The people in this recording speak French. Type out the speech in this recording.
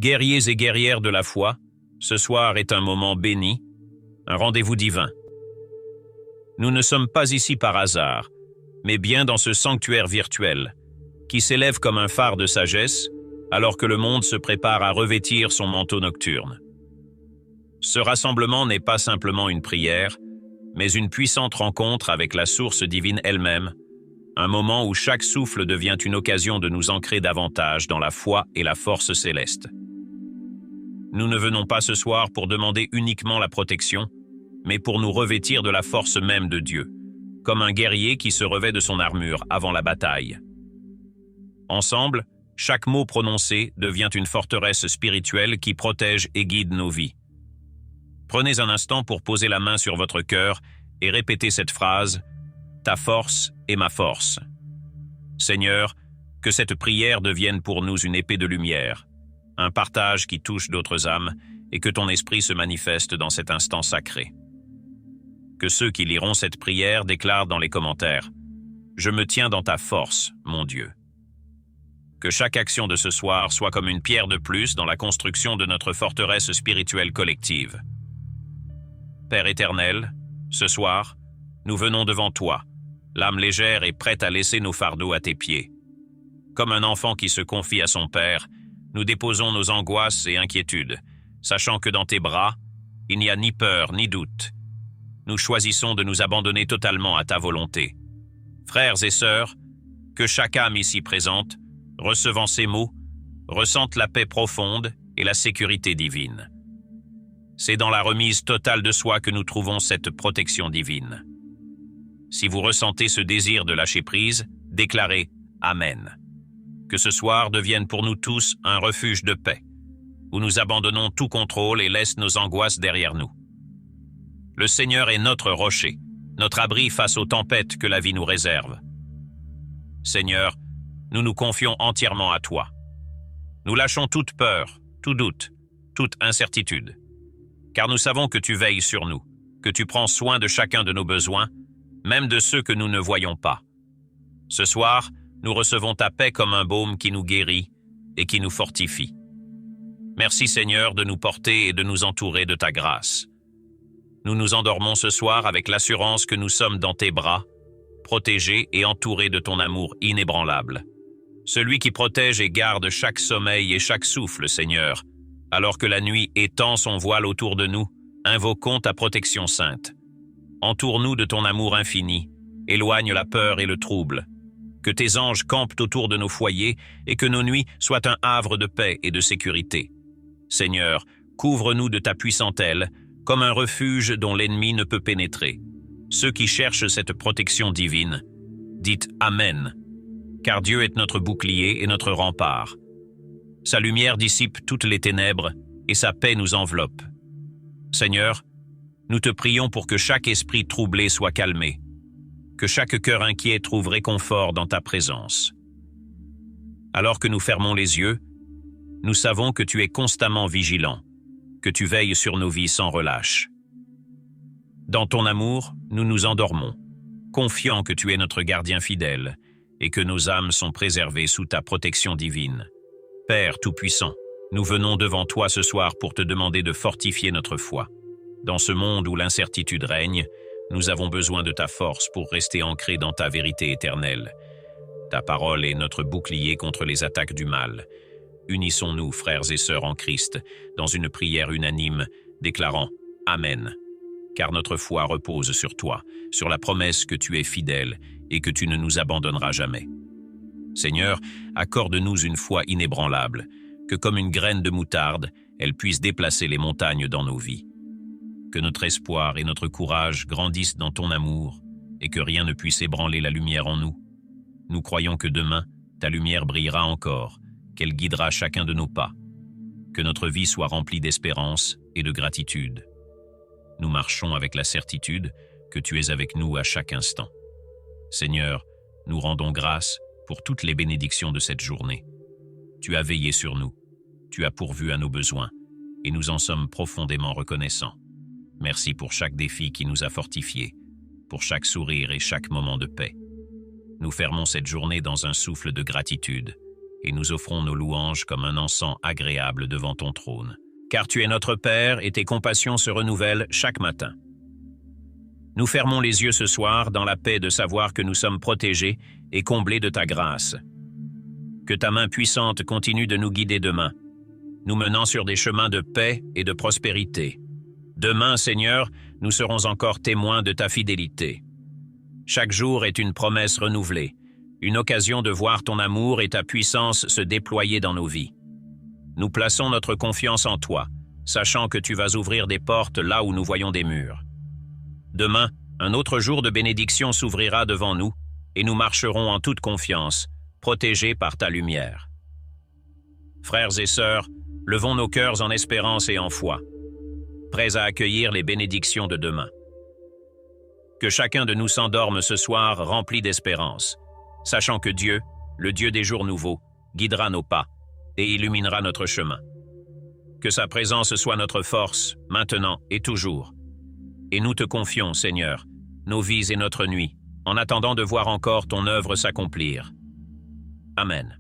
Guerriers et guerrières de la foi, ce soir est un moment béni, un rendez-vous divin. Nous ne sommes pas ici par hasard, mais bien dans ce sanctuaire virtuel, qui s'élève comme un phare de sagesse, alors que le monde se prépare à revêtir son manteau nocturne. Ce rassemblement n'est pas simplement une prière, mais une puissante rencontre avec la source divine elle-même, un moment où chaque souffle devient une occasion de nous ancrer davantage dans la foi et la force céleste. Nous ne venons pas ce soir pour demander uniquement la protection, mais pour nous revêtir de la force même de Dieu, comme un guerrier qui se revêt de son armure avant la bataille. Ensemble, chaque mot prononcé devient une forteresse spirituelle qui protège et guide nos vies. Prenez un instant pour poser la main sur votre cœur et répétez cette phrase « Ta force est ma force ». Seigneur, que cette prière devienne pour nous une épée de lumière, un partage qui touche d'autres âmes et que ton esprit se manifeste dans cet instant sacré. Que ceux qui liront cette prière déclarent dans les commentaires « Je me tiens dans ta force, mon Dieu ». Que chaque action de ce soir soit comme une pierre de plus dans la construction de notre forteresse spirituelle collective. Père éternel, ce soir, nous venons devant toi, l'âme légère et prête à laisser nos fardeaux à tes pieds. Comme un enfant qui se confie à son père, nous déposons nos angoisses et inquiétudes, sachant que dans tes bras, il n'y a ni peur ni doute. Nous choisissons de nous abandonner totalement à ta volonté. Frères et sœurs, que chaque âme ici présente, recevant ces mots, ressente la paix profonde et la sécurité divine. C'est dans la remise totale de soi que nous trouvons cette protection divine. Si vous ressentez ce désir de lâcher prise, déclarez « Amen ». Que ce soir devienne pour nous tous un refuge de paix, où nous abandonnons tout contrôle et laissons nos angoisses derrière nous. Le Seigneur est notre rocher, notre abri face aux tempêtes que la vie nous réserve. Seigneur, nous nous confions entièrement à toi. Nous lâchons toute peur, tout doute, toute incertitude. Car nous savons que tu veilles sur nous, que tu prends soin de chacun de nos besoins, même de ceux que nous ne voyons pas. Ce soir, nous recevons ta paix comme un baume qui nous guérit et qui nous fortifie. Merci Seigneur de nous porter et de nous entourer de ta grâce. Nous nous endormons ce soir avec l'assurance que nous sommes dans tes bras, protégés et entourés de ton amour inébranlable. Celui qui protège et garde chaque sommeil et chaque souffle, Seigneur, alors que la nuit étend son voile autour de nous, invoquons ta protection sainte. Entoure-nous de ton amour infini, éloigne la peur et le trouble. Que tes anges campent autour de nos foyers et que nos nuits soient un havre de paix et de sécurité. Seigneur, couvre-nous de ta puissante aile, comme un refuge dont l'ennemi ne peut pénétrer. Ceux qui cherchent cette protection divine, dites Amen, car Dieu est notre bouclier et notre rempart. Sa lumière dissipe toutes les ténèbres et sa paix nous enveloppe. Seigneur, nous te prions pour que chaque esprit troublé soit calmé, que chaque cœur inquiet trouve réconfort dans ta présence. Alors que nous fermons les yeux, nous savons que tu es constamment vigilant, que tu veilles sur nos vies sans relâche. Dans ton amour, nous nous endormons, confiants que tu es notre gardien fidèle et que nos âmes sont préservées sous ta protection divine. Père Tout-Puissant, nous venons devant toi ce soir pour te demander de fortifier notre foi. Dans ce monde où l'incertitude règne, nous avons besoin de ta force pour rester ancrés dans ta vérité éternelle. Ta parole est notre bouclier contre les attaques du mal. Unissons-nous, frères et sœurs en Christ, dans une prière unanime, déclarant « Amen ». Car notre foi repose sur toi, sur la promesse que tu es fidèle et que tu ne nous abandonneras jamais. Seigneur, accorde-nous une foi inébranlable, que comme une graine de moutarde, elle puisse déplacer les montagnes dans nos vies. Que notre espoir et notre courage grandissent dans ton amour et que rien ne puisse ébranler la lumière en nous. Nous croyons que demain, ta lumière brillera encore, qu'elle guidera chacun de nos pas. Que notre vie soit remplie d'espérance et de gratitude. Nous marchons avec la certitude que tu es avec nous à chaque instant. Seigneur, nous rendons grâce pour toutes les bénédictions de cette journée. Tu as veillé sur nous, tu as pourvu à nos besoins, et nous en sommes profondément reconnaissants. Merci pour chaque défi qui nous a fortifiés, pour chaque sourire et chaque moment de paix. Nous fermons cette journée dans un souffle de gratitude, et nous offrons nos louanges comme un encens agréable devant ton trône. Car tu es notre Père et tes compassions se renouvellent chaque matin. Nous fermons les yeux ce soir dans la paix de savoir que nous sommes protégés et comblés de ta grâce. Que ta main puissante continue de nous guider demain, nous menant sur des chemins de paix et de prospérité. Demain, Seigneur, nous serons encore témoins de ta fidélité. Chaque jour est une promesse renouvelée, une occasion de voir ton amour et ta puissance se déployer dans nos vies. Nous plaçons notre confiance en toi, sachant que tu vas ouvrir des portes là où nous voyons des murs. Demain, un autre jour de bénédiction s'ouvrira devant nous et nous marcherons en toute confiance, protégés par ta lumière. Frères et sœurs, levons nos cœurs en espérance et en foi, prêts à accueillir les bénédictions de demain. Que chacun de nous s'endorme ce soir rempli d'espérance, sachant que Dieu, le Dieu des jours nouveaux, guidera nos pas et illuminera notre chemin. Que sa présence soit notre force, maintenant et toujours. Et nous te confions, Seigneur, nos vies et notre nuit, en attendant de voir encore ton œuvre s'accomplir. Amen.